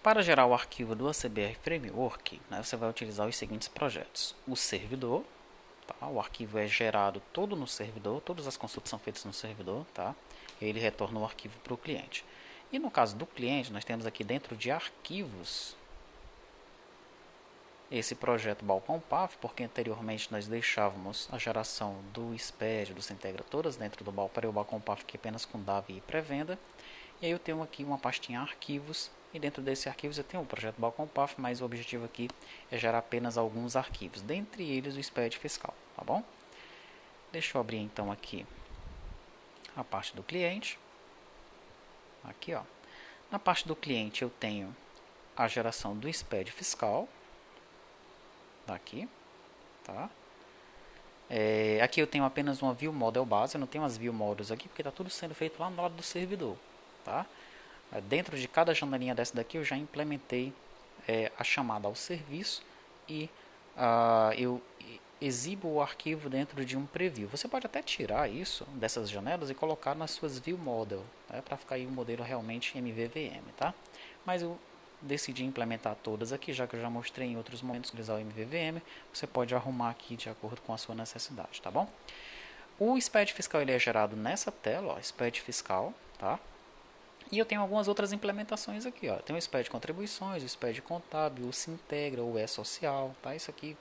Para gerar o arquivo do ACBR Framework, né, você vai utilizar os seguintes projetos. O servidor, tá? O arquivo é gerado todo no servidor, todas as consultas são feitas no servidor, tá? E ele retorna o arquivo para o cliente. E no caso do cliente, nós temos aqui dentro de arquivos esse projeto Balcompaf, porque anteriormente nós deixávamos a geração do SPED, do Sintegra, todas dentro do Balcompaf, que é apenas com DAV e pré-venda. E aí eu tenho aqui uma pastinha arquivos, e dentro desse arquivos eu tenho o projeto Balcompaf, mas o objetivo aqui é gerar apenas alguns arquivos, dentre eles o SPED fiscal, tá bom? Deixa eu abrir então aqui a parte do cliente. Aqui, ó. Na parte do cliente eu tenho a geração do SPED fiscal, daqui, tá? Aqui eu tenho apenas uma view model base, eu não tenho as view models aqui, porque está tudo sendo feito lá no lado do servidor, tá? Dentro de cada janelinha dessa daqui eu já implementei a chamada ao serviço e eu exibo o arquivo dentro de um preview. Você pode até tirar isso dessas janelas e colocar nas suas view model, né, para ficar aí um modelo realmente MVVM, tá? Mas eu decidi implementar todas aqui, já que eu já mostrei em outros momentos utilizar o MVVM. Você pode arrumar aqui de acordo com a sua necessidade, tá bom? O SPED fiscal ele é gerado nessa tela, ó, SPED fiscal, tá? E eu tenho algumas outras implementações aqui, ó. Tem o SPED contribuições, o SPED contábil, o Sintegra, o E-social, tá? Isso aqui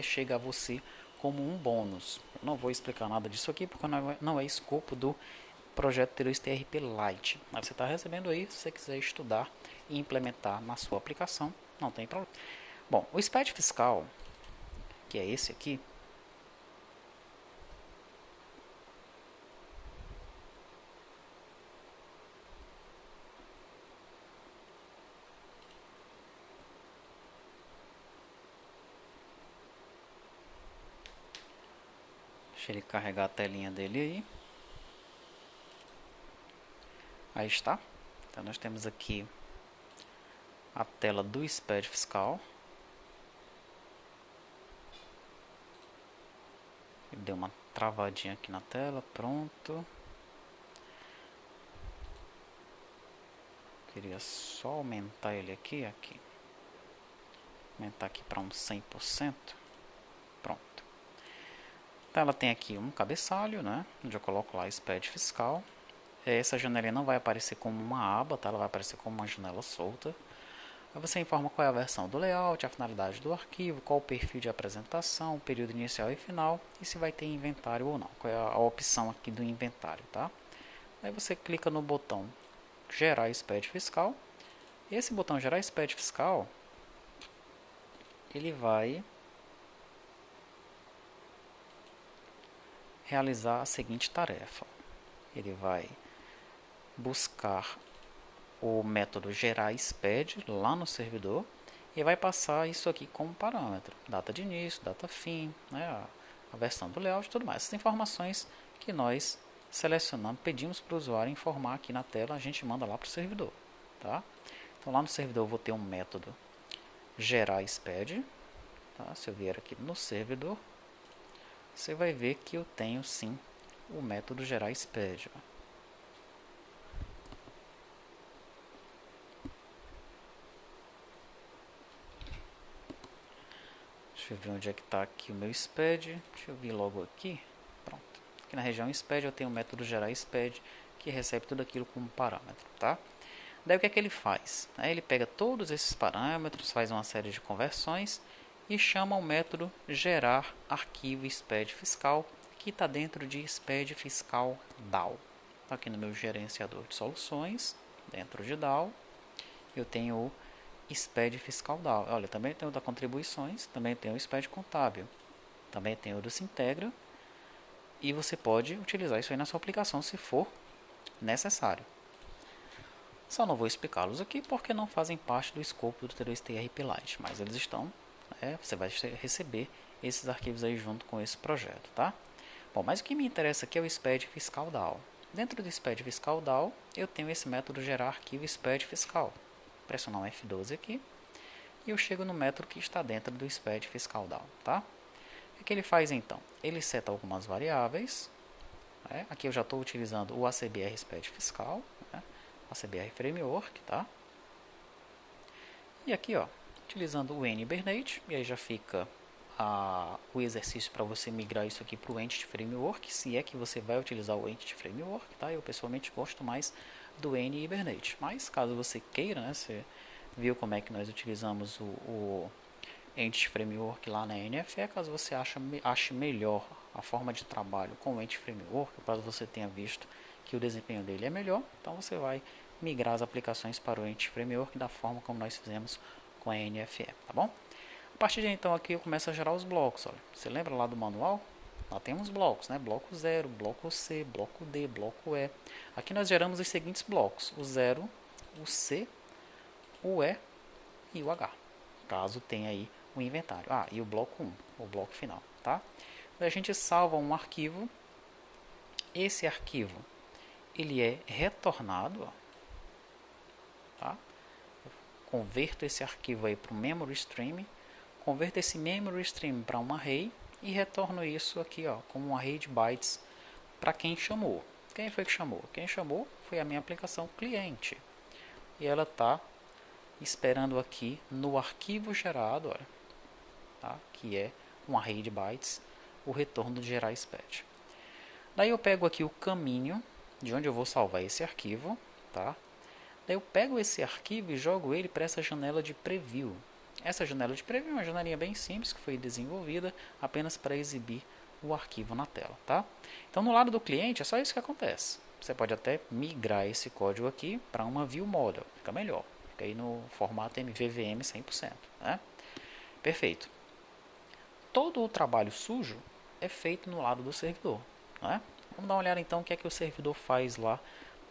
chega a você como um bônus. Eu não vou explicar nada disso aqui porque não é escopo do projeto Terus TRP Lite. Mas você está recebendo aí, se você quiser estudar e implementar na sua aplicação, não tem problema. Bom, o SPED fiscal, que é esse aqui, deixa ele carregar a telinha dele aí. Aí está. Então nós temos aqui a tela do SPED fiscal. Ele deu uma travadinha aqui na tela, pronto. Queria só aumentar ele aqui. Aumentar aqui para uns 100%. Pronto. Então ela tem aqui um cabeçalho, né? Onde eu coloco lá SPED fiscal. Essa janelinha não vai aparecer como uma aba, tá? Ela vai aparecer como uma janela solta. Aí você informa qual é a versão do layout, a finalidade do arquivo, qual o perfil de apresentação, o período inicial e final, e se vai ter inventário ou não. Qual é a opção aqui do inventário, tá? Aí você clica no botão gerar SPED fiscal. Esse botão gerar SPED fiscal, ele vai realizar a seguinte tarefa. Ele vai buscar o método gerar SPED lá no servidor e vai passar isso aqui como parâmetro, data de início, data fim, né, a versão do layout e tudo mais. Essas informações que nós selecionamos, pedimos para o usuário informar aqui na tela, a gente manda lá para o servidor, tá? Então lá no servidor eu vou ter um método gerar SPED, tá? Se eu vier aqui no servidor, você vai ver que eu tenho sim o método gerar SPED. Deixa eu ver onde é que está aqui o meu SPED. Deixa eu vir logo aqui. Pronto. Aqui na região SPED eu tenho o método gerar SPED, que recebe tudo aquilo como parâmetro, tá? Daí o que é que ele faz? Ele pega todos esses parâmetros, faz uma série de conversões e chama o método gerar arquivo SPED fiscal, que está dentro de SPED fiscal DAO. Aqui no meu gerenciador de soluções, dentro de DAO, eu tenho o SPED fiscal DAO. Olha, também tem o da contribuições, também tem o SPED contábil, também tem o do Sintegra, e você pode utilizar isso aí na sua aplicação se for necessário. Só não vou explicá-los aqui porque não fazem parte do escopo do TRP Lite, mas eles estão, você vai receber esses arquivos aí junto com esse projeto, tá? Bom, mas o que me interessa aqui é o SPED fiscal DAO. Dentro do SPED fiscal DAO, eu tenho esse método gerar arquivo SPED fiscal. Vou pressionar um F12 aqui e eu chego no método que está dentro do SPED fiscal DAO, tá? O que ele faz então? Ele seta algumas variáveis. Aqui eu já estou utilizando o ACBR SPED fiscal, ACBR Framework, tá? E aqui, ó, utilizando o N-Hibernate, e aí já fica o exercício para você migrar isso aqui para o Entity Framework, se é que você vai utilizar o Entity Framework, tá? Eu pessoalmente gosto mais do N-Hibernate, mas caso você queira, né, você viu como é que nós utilizamos o Entity Framework lá na NFE, caso você ache melhor a forma de trabalho com o Entity Framework, caso você tenha visto que o desempenho dele é melhor, então você vai migrar as aplicações para o Entity Framework da forma como nós fizemos com a NFE, tá bom? A partir de então aqui eu começo a gerar os blocos, olha. Você lembra lá do manual? Lá temos blocos, né? Bloco 0, bloco C, bloco D, bloco E. Aqui nós geramos os seguintes blocos: o 0, o C, o E e o H. Caso tenha aí o inventário. Ah, e o bloco 1, o bloco final, tá? A gente salva um arquivo. Esse arquivo, ele é retornado, ó, tá? Converto esse arquivo aí para o memory stream, converto esse memory stream para um array e retorno isso aqui, ó, como um array de bytes para quem chamou. Quem foi que chamou? Quem chamou foi a minha aplicação cliente. E ela está esperando aqui no arquivo gerado, olha, tá? Que é um array de bytes, o retorno de gerar SPED. Daí eu pego aqui o caminho de onde eu vou salvar esse arquivo, tá? Daí eu pego esse arquivo e jogo ele para essa janela de preview. Essa janela de preview é uma janelinha bem simples que foi desenvolvida apenas para exibir o arquivo na tela, tá? Então no lado do cliente é só isso que acontece. Você pode até migrar esse código aqui para uma view model, fica melhor. Fica aí no formato MVVM 100%, né? Perfeito. Todo o trabalho sujo é feito no lado do servidor, né? Vamos dar uma olhada então o que é que o servidor faz lá,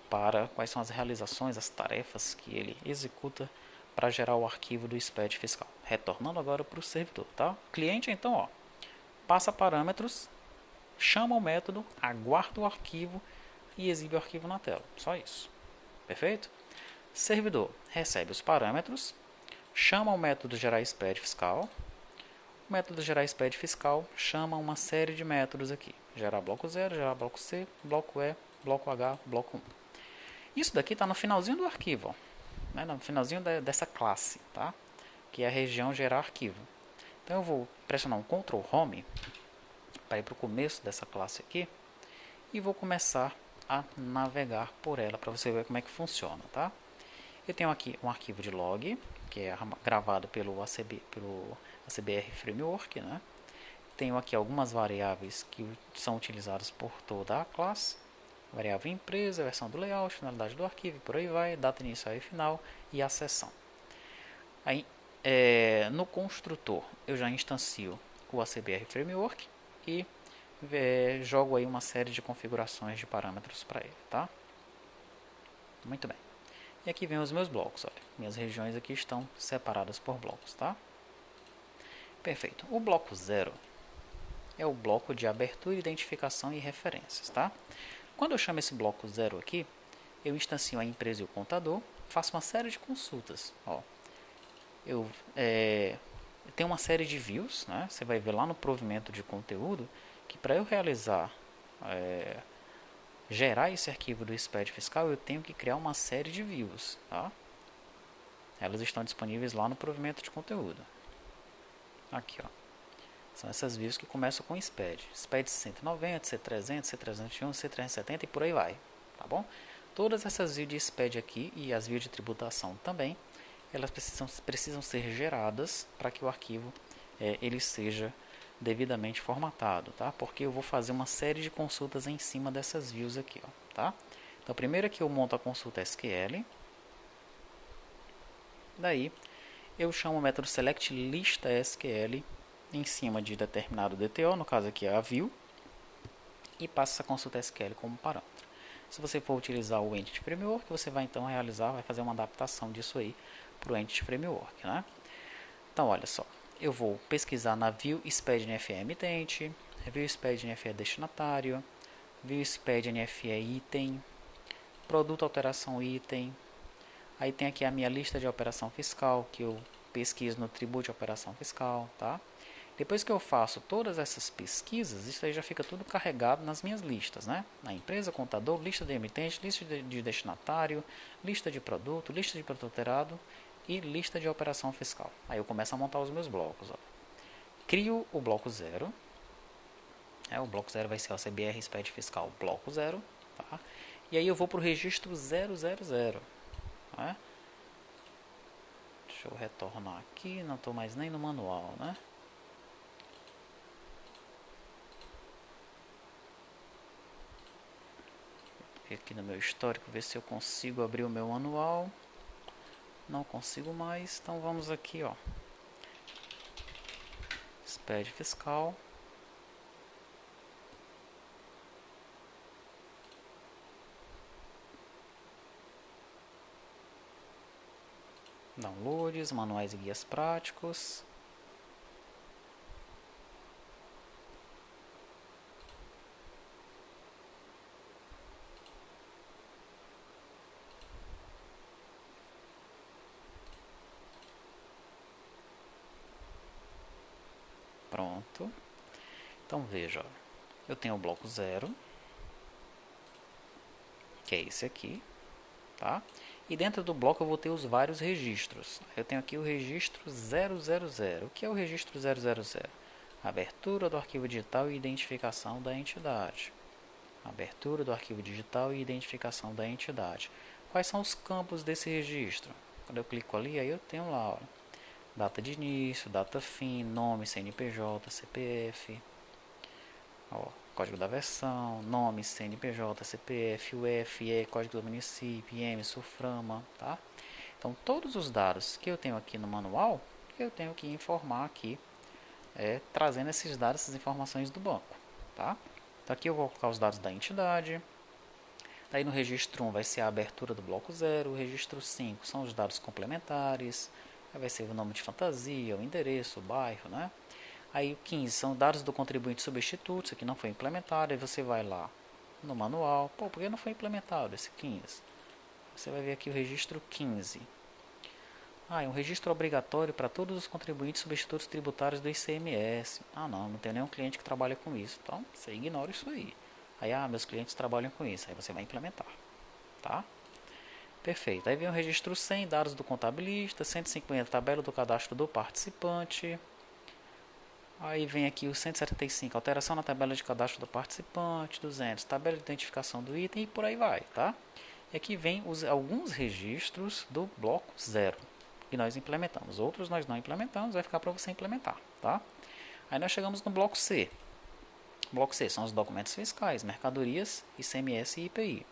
para quais são as realizações, as tarefas que ele executa para gerar o arquivo do SPED fiscal. Retornando agora para o servidor, tá? O cliente então, ó, passa parâmetros, chama o método, aguarda o arquivo e exibe o arquivo na tela. Só isso. Perfeito? Servidor recebe os parâmetros, chama o método gerar SPED fiscal. O método gerar SPED fiscal chama uma série de métodos aqui. Gerar bloco 0, gerar bloco C, bloco E, bloco H, bloco 1. Isso daqui está no finalzinho do arquivo, ó, né? No finalzinho dessa classe, tá? Que é a região gerar arquivo. Então eu vou pressionar um Ctrl Home para ir para o começo dessa classe aqui e vou começar a navegar por ela para você ver como é que funciona, tá? Eu tenho aqui um arquivo de log que é gravado pelo ACBR Framework, né? Tenho aqui algumas variáveis que são utilizadas por toda a classe. Variável empresa, versão do layout, finalidade do arquivo, por aí vai, data inicial e final e a seção. Aí, no construtor, eu já instancio o ACBR Framework e jogo aí uma série de configurações de parâmetros para ele, tá? Muito bem. E aqui vem os meus blocos, olha. Minhas regiões aqui estão separadas por blocos, tá? Perfeito. O bloco 0 é o bloco de abertura, identificação e referências, tá? Quando eu chamo esse bloco 0 aqui, eu instancio a empresa e o contador, faço uma série de consultas. Ó, eu tenho uma série de views, né? Você vai ver lá no provimento de conteúdo que para eu realizar, gerar esse arquivo do SPED fiscal, eu tenho que criar uma série de views, tá? Elas estão disponíveis lá no provimento de conteúdo. Aqui, ó. São essas views que começam com SPED. SPED 190, C300, C301, C370 e por aí vai. Tá bom? Todas essas views de SPED aqui e as views de tributação também, elas precisam ser geradas para que o arquivo ele seja devidamente formatado, tá? Porque eu vou fazer uma série de consultas em cima dessas views aqui, ó, tá? Então, primeiro aqui eu monto a consulta SQL. Daí, eu chamo o método select lista SQL em cima de determinado DTO, no caso aqui é a view, e passo essa consulta SQL como parâmetro. Se você for utilizar o Entity Framework, você vai então vai fazer uma adaptação disso aí para o Entity Framework, né? Então, olha só, eu vou pesquisar na view SPED NFE emitente, view SPED NFE destinatário, view SPED NFE item, produto alteração item. Aí tem aqui a minha lista de operação fiscal, que eu pesquiso no tributo de operação fiscal, tá? Depois que eu faço todas essas pesquisas, isso aí já fica tudo carregado nas minhas listas, né? Na empresa, contador, lista de emitente, lista de destinatário, lista de produto alterado e lista de operação fiscal. Aí eu começo a montar os meus blocos. Ó. Crio o bloco 0. O bloco 0 vai ser o CBR SPED fiscal bloco 0. Tá? E aí eu vou para o registro 000. Né? Deixa eu retornar aqui, não estou mais nem no manual. Né? Aqui no meu histórico, ver se eu consigo abrir o meu manual. Não consigo mais, então vamos aqui, ó. SPED fiscal. Downloads, manuais e guias práticos. Pronto. Então veja, ó, eu tenho o bloco 0, que é esse aqui, tá? E dentro do bloco eu vou ter os vários registros. Eu tenho aqui o registro 000. O que é o registro 000? Abertura do arquivo digital e identificação da entidade. Abertura do arquivo digital e identificação da entidade. Quais são os campos desse registro? Quando eu clico ali, aí eu tenho lá, ó, data de início, data fim, nome, CNPJ, CPF, ó, código da versão, nome, CNPJ, CPF, UFE, código do município, IEM, SUFRAMA, tá? Então, todos os dados que eu tenho aqui no manual, eu tenho que informar aqui, trazendo esses dados, essas informações do banco, tá? Então, aqui eu vou colocar os dados da entidade. Daí no registro 1 vai ser a abertura do bloco 0, o registro 5 são os dados complementares, aí vai ser o nome de fantasia, o endereço, o bairro, né? Aí o 15 são dados do contribuinte substituto, isso aqui não foi implementado, aí você vai lá no manual, pô, por que não foi implementado esse 15? Você vai ver aqui o registro 15. É um registro obrigatório para todos os contribuintes substitutos tributários do ICMS. Não tem nenhum cliente que trabalha com isso, então você ignora isso aí. Aí, meus clientes trabalham com isso, aí você vai implementar, tá? Perfeito, aí vem o registro 100, dados do contabilista, 150, tabela do cadastro do participante. Aí vem aqui o 175, alteração na tabela de cadastro do participante, 200, tabela de identificação do item e por aí vai, tá? E aqui vem alguns registros do bloco 0 que nós implementamos. Outros nós não implementamos, vai ficar para você implementar, tá? Aí nós chegamos no bloco C. Bloco C são os documentos fiscais, mercadorias, ICMS e IPI.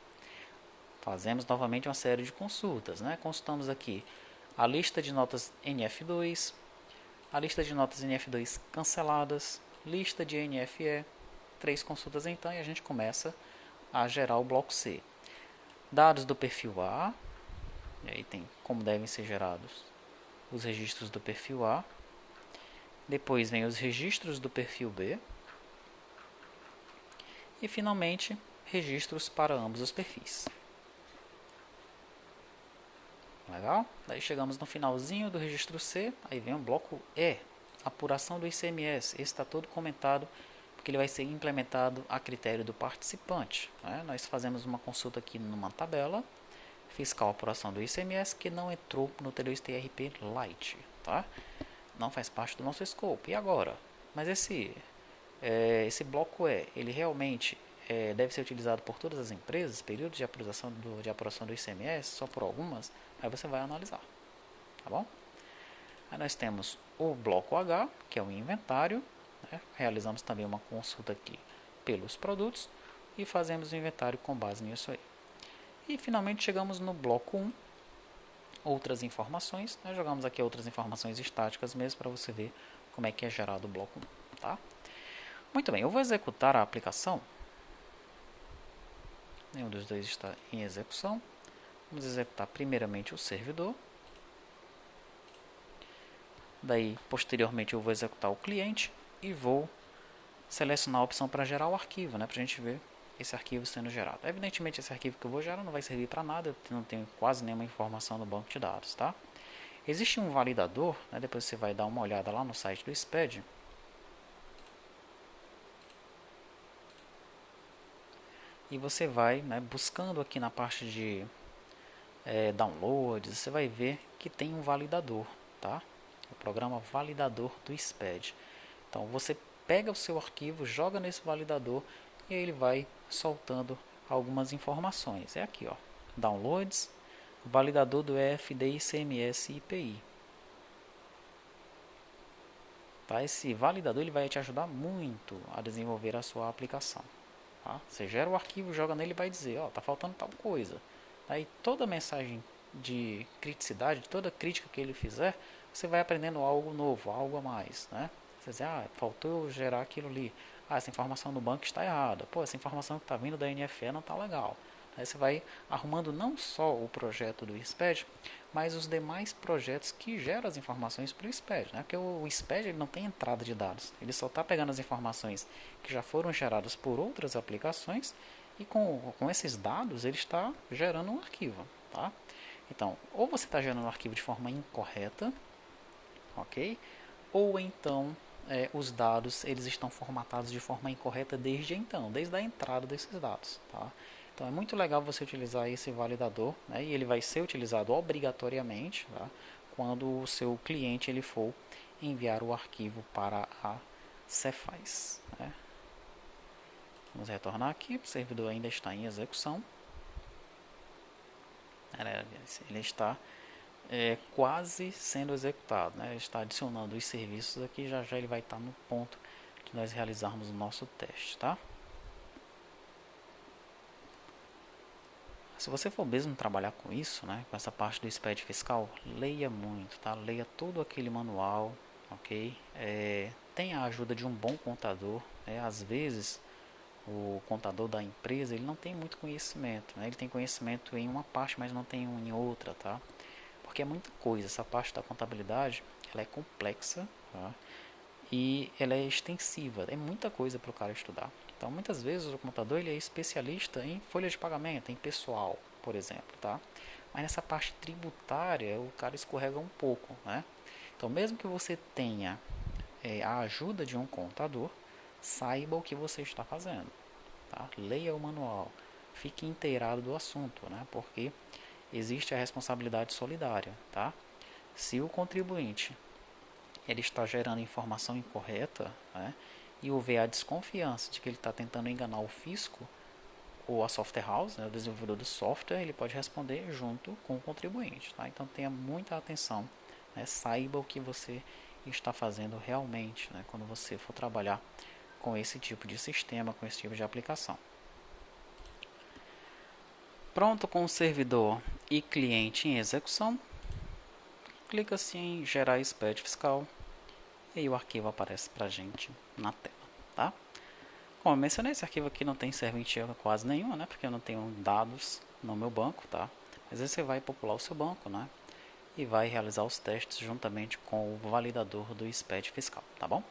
Fazemos novamente uma série de consultas, né? Consultamos aqui a lista de notas NF2, a lista de notas NF2 canceladas, lista de NFE, 3 consultas então, e a gente começa a gerar o bloco C. Dados do perfil A, e aí tem como devem ser gerados os registros do perfil A. Depois vem os registros do perfil B. E finalmente, registros para ambos os perfis. Legal? Daí chegamos no finalzinho do registro C, aí vem o bloco E, apuração do ICMS. Esse está todo comentado, porque ele vai ser implementado a critério do participante. Né? Nós fazemos uma consulta aqui numa tabela, fiscal apuração do ICMS, que não entrou no T2 TRP Lite. Tá? Não faz parte do nosso escopo. E agora? Mas esse bloco E, ele realmente deve ser utilizado por todas as empresas, períodos de apuração do ICMS, só por algumas, aí você vai analisar, tá bom? Aí nós temos o bloco H, que é o inventário, né? Realizamos também uma consulta aqui pelos produtos e fazemos o inventário com base nisso aí. E finalmente chegamos no bloco 1, outras informações, nós jogamos aqui outras informações estáticas mesmo para você ver como é que é gerado o bloco 1, tá? Muito bem, eu vou executar a aplicação. Nenhum dos dois está em execução. Vamos executar primeiramente o servidor. Daí, posteriormente, eu vou executar o cliente e vou selecionar a opção para gerar o arquivo, né, para a gente ver esse arquivo sendo gerado. Evidentemente, esse arquivo que eu vou gerar não vai servir para nada, eu não tenho quase nenhuma informação no banco de dados, tá? Existe um validador, né, depois você vai dar uma olhada lá no site do SPED. E você vai, né, buscando aqui na parte de downloads, você vai ver que tem um validador, tá? O programa validador do SPED. Então você pega o seu arquivo, joga nesse validador e ele vai soltando algumas informações. É aqui, ó, downloads, validador do EFD, ICMS e IPI. Tá? Esse validador ele vai te ajudar muito a desenvolver a sua aplicação. Tá? Você gera o arquivo, joga nele e vai dizer, ó, tá faltando tal coisa. Aí toda mensagem de criticidade, toda crítica que ele fizer, você vai aprendendo algo novo, algo a mais, né? Você diz, faltou gerar aquilo ali. Essa informação no banco está errada. Pô, essa informação que está vindo da NFE não está legal. Aí você vai arrumando não só o projeto do SPED, mas os demais projetos que geram as informações para o SPED, né? Porque o SPED ele não tem entrada de dados, ele só está pegando as informações que já foram geradas por outras aplicações e com esses dados ele está gerando um arquivo, tá? Então, ou você está gerando um arquivo de forma incorreta, ok? Ou então os dados eles estão formatados de forma incorreta desde então, desde a entrada desses dados, tá? Então é muito legal você utilizar esse validador, né? E ele vai ser utilizado obrigatoriamente, tá? Quando o seu cliente ele for enviar o arquivo para a Cephas, né? Vamos retornar aqui, o servidor ainda está em execução. Ele está quase sendo executado, né? Ele está adicionando os serviços aqui, já já ele vai estar no ponto de nós realizarmos o nosso teste, tá? Se você for mesmo trabalhar com isso, né, com essa parte do SPED fiscal, leia muito, tá? Leia todo aquele manual, ok? Tenha a ajuda de um bom contador, né? Às vezes o contador da empresa ele não tem muito conhecimento, né? Ele tem conhecimento em uma parte, mas não tem em outra, tá? Porque é muita coisa. Essa parte da contabilidade ela é complexa, tá? E ela é extensiva, é muita coisa para o cara estudar. Então, muitas vezes o contador ele é especialista em folha de pagamento, em pessoal, por exemplo, tá? Mas nessa parte tributária o cara escorrega um pouco, né? Então, mesmo que você tenha a ajuda de um contador, saiba o que você está fazendo, tá? Leia o manual, fique inteirado do assunto, né? Porque existe a responsabilidade solidária, tá? Se o contribuinte ele está gerando informação incorreta, né, e houver a desconfiança de que ele está tentando enganar o fisco ou a software house, né, o desenvolvedor do software, ele pode responder junto com o contribuinte. Tá? Então tenha muita atenção, né, saiba o que você está fazendo realmente, né, quando você for trabalhar com esse tipo de sistema, com esse tipo de aplicação. Pronto com o servidor e cliente em execução, clica-se em gerar SPED fiscal e aí o arquivo aparece para a gente na tela, tá? Como eu mencionei, esse arquivo aqui não tem serventia quase nenhuma, né? Porque eu não tenho dados no meu banco, tá? Mas aí você vai popular o seu banco, né? E vai realizar os testes juntamente com o validador do SPED fiscal, tá bom?